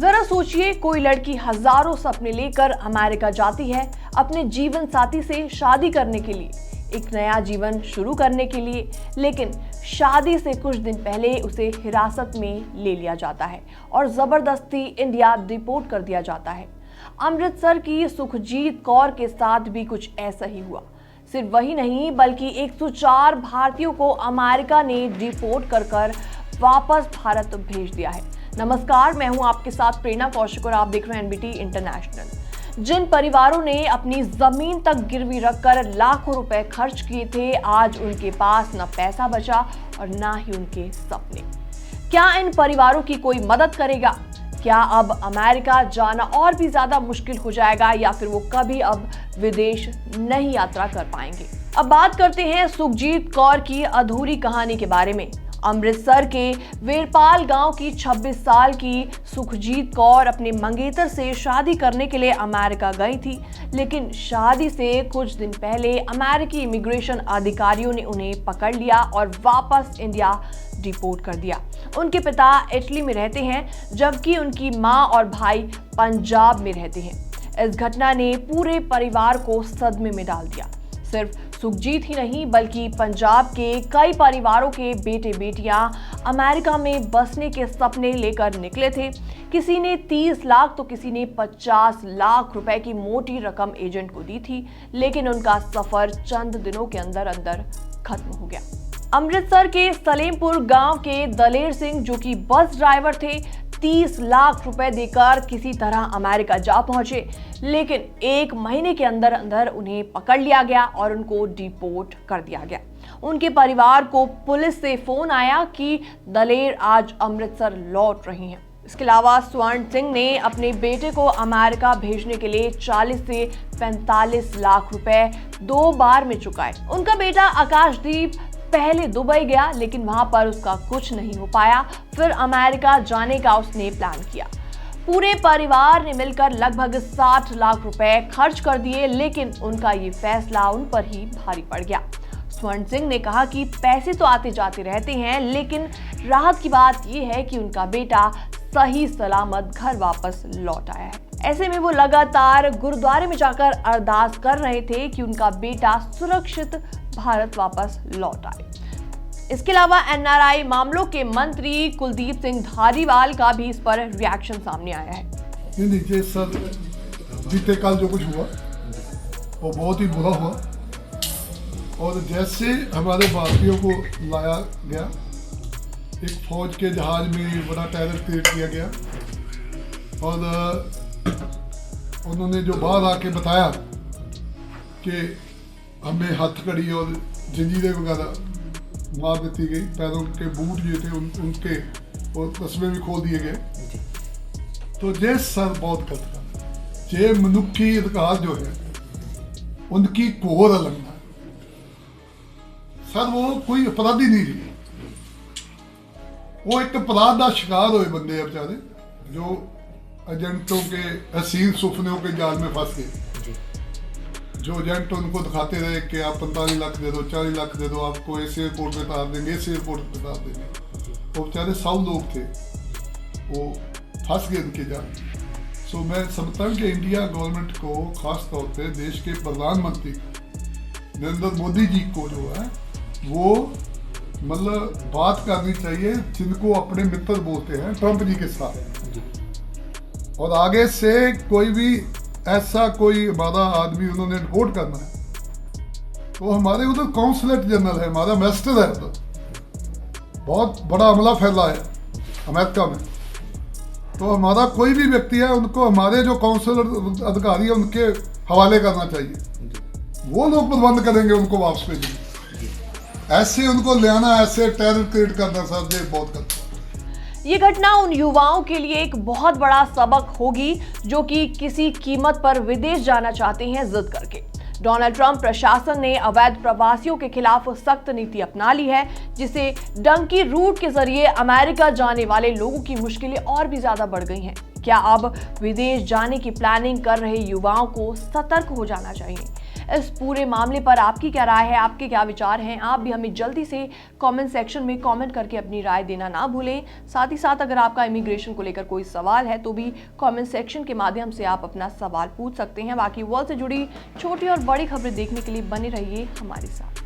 जरा सोचिए, कोई लड़की हजारों सपने लेकर अमेरिका जाती है अपने जीवन साथी से शादी करने के लिए, एक नया जीवन शुरू करने के लिए, लेकिन शादी से कुछ दिन पहले उसे हिरासत में ले लिया जाता है और जबरदस्ती इंडिया डिपोर्ट कर दिया जाता है। अमृतसर की सुखजीत कौर के साथ भी कुछ ऐसा ही हुआ। सिर्फ वही नहीं बल्कि 104 भारतीयों को अमेरिका ने डिपोर्ट कर वापस भारत भेज दिया है। नमस्कार, मैं हूं आपके साथ प्रेरणा कौशिक और आप देख रहे हैं एनबीटी इंटरनेशनल। जिन परिवारों ने अपनी जमीन तक गिरवी रखकर लाखों रुपए खर्च किए थे, आज उनके पास न पैसा बचा और ना ही उनके सपने। क्या इन परिवारों की कोई मदद करेगा? क्या अब अमेरिका जाना और भी ज्यादा मुश्किल हो जाएगा या फिर वो कभी अब विदेश नहीं यात्रा कर पाएंगे? अब बात करते हैं सुखजीत कौर की अधूरी कहानी के बारे में। अमृतसर के वेरपाल गांव की 26 साल की सुखजीत कौर अपने मंगेतर से शादी करने के लिए अमेरिका गई थी, लेकिन शादी से कुछ दिन पहले अमेरिकी इमिग्रेशन अधिकारियों ने उन्हें पकड़ लिया और वापस इंडिया डिपोर्ट कर दिया। उनके पिता इटली में रहते हैं जबकि उनकी मां और भाई पंजाब में रहते हैं। इस घटना ने पूरे परिवार को सदमे में डाल दिया। सिर्फ सुखजीत ही नहीं बल्कि पंजाब के कई परिवारों के बेटे बेटियां अमेरिका में बसने के सपने लेकर निकले थे। किसी ने 30 लाख तो किसी ने 50 लाख रुपए की मोटी रकम एजेंट को दी थी, लेकिन उनका सफर चंद दिनों के अंदर अंदर खत्म हो गया। अमृतसर के सलेमपुर गांव के दलेर सिंह, जो कि बस ड्राइवर थे, 30 लाख रुपए देकर किसी तरह अमेरिका जा पहुंचे, लेकिन एक महीने के अंदर अंदर उन्हें पकड़ लिया गया और उनको डिपोर्ट कर दिया गया। उनके परिवार को पुलिस से फोन आया कि दलेर आज अमृतसर लौट रही हैं। इसके अलावा स्वर्ण सिंह ने अपने बेटे को अमेरिका भेजने के लिए 40 से 45 लाख रुपए 2 बार में चुकाए। उनका बेटा आकाशदीप पहले दुबई गया, लेकिन वहां पर उसका कुछ नहीं हो पाया। फिर अमेरिका जाने का उसने प्लान किया। पूरे परिवार ने मिलकर लगभग 60 लाख रुपए खर्च कर दिए, लेकिन उनका ये फैसला उन पर ही भारी पड़ गया। स्वर्ण सिंह ने कहा कि पैसे तो आते जाते रहते हैं, लेकिन राहत की बात यह है कि उनका बेटा सही सलामत घर वापस लौट आया है। ऐसे में वो लगातार गुरुद्वारे में जाकर अरदास कर रहे थे कि उनका बेटा सुरक्षित भारत वापस लौट आए। इसके अलावा एनआरआई मामलों के मंत्री कुलदीप सिंह धारीवाल का भी इस पर रिएक्शन सामने आया है। नीचे सर, बीते कल जो कुछ हुआ वो बहुत ही बुरा हुआ और जैसे हमारे भारतीयों को लाया गया, एक फौज के जहाज में बड़ा टेरर क्रिएट किया गया और उन्होंने जो बाहर आके बताया कि हमें हथकड़ी और जंजीरें वगैरह मार देती गई, पैरों के बूट जो थे उनके और तस्मे भी खोल दिए गए, तो ये सर बहुत खतरा। ये मनुष्य अधिकार जो है उनकी घोर उल्लंघना है। सर वो कोई अपराधी नहीं थी, वो एक अपराध का शिकार हुए बंदे हैं बेचारे, जो एजेंटों के हसीन सुपनों के जाल में फंस गए। जो एजेंट उनको दिखाते रहे कि आप 45 लाख दे दो, 40 लाख दे दो, आपको ऐसे एयरपोर्ट में उतार देंगे, ऐसे एयरपोर्ट में उतार देंगे। वो बेचारे 100 लोग थे, वो फंस गए उनके जाल। सो मैं समझता हूँ कि इंडिया गवर्नमेंट को, खास तौर पे देश के प्रधानमंत्री नरेंद्र मोदी जी को जो है वो मतलब बात करनी चाहिए, जिनको अपने मित्र बोलते हैं, ट्रंप जी के साथ। और आगे से कोई भी ऐसा कोई हमारा आदमी उन्होंने रिपोर्ट करना है तो हमारे उधर काउंसलेट जनरल है, हमारा एम्बेसडर है, उधर बहुत बड़ा हमला फैला है अमेरिका में। तो हमारा कोई भी व्यक्ति है, उनको हमारे जो काउंसलर अधिकारी है उनके हवाले करना चाहिए। वो लोग प्रबंध करेंगे उनको वापस भेजेंगे। ऐसे उनको ले आना, ऐसे टेरर क्रिएट करना, सर ये बहुत करता है। ये घटना उन युवाओं के लिए एक बहुत बड़ा सबक होगी जो कि किसी कीमत पर विदेश जाना चाहते हैं जिद करके। डोनाल्ड ट्रंप प्रशासन ने अवैध प्रवासियों के खिलाफ सख्त नीति अपना ली है, जिसे डंकी रूट के जरिए अमेरिका जाने वाले लोगों की मुश्किलें और भी ज्यादा बढ़ गई हैं। क्या अब विदेश जाने की प्लानिंग कर रहे युवाओं को सतर्क हो जाना चाहिए? इस पूरे मामले पर आपकी क्या राय है, आपके क्या विचार हैं? आप भी हमें जल्दी से कमेंट सेक्शन में कमेंट करके अपनी राय देना ना भूलें। साथ ही साथ अगर आपका इमिग्रेशन को लेकर कोई सवाल है तो भी कमेंट सेक्शन के माध्यम से आप अपना सवाल पूछ सकते हैं। बाकी वर्ल्ड से जुड़ी छोटी और बड़ी खबरें देखने के लिए बने रहिए हमारे साथ।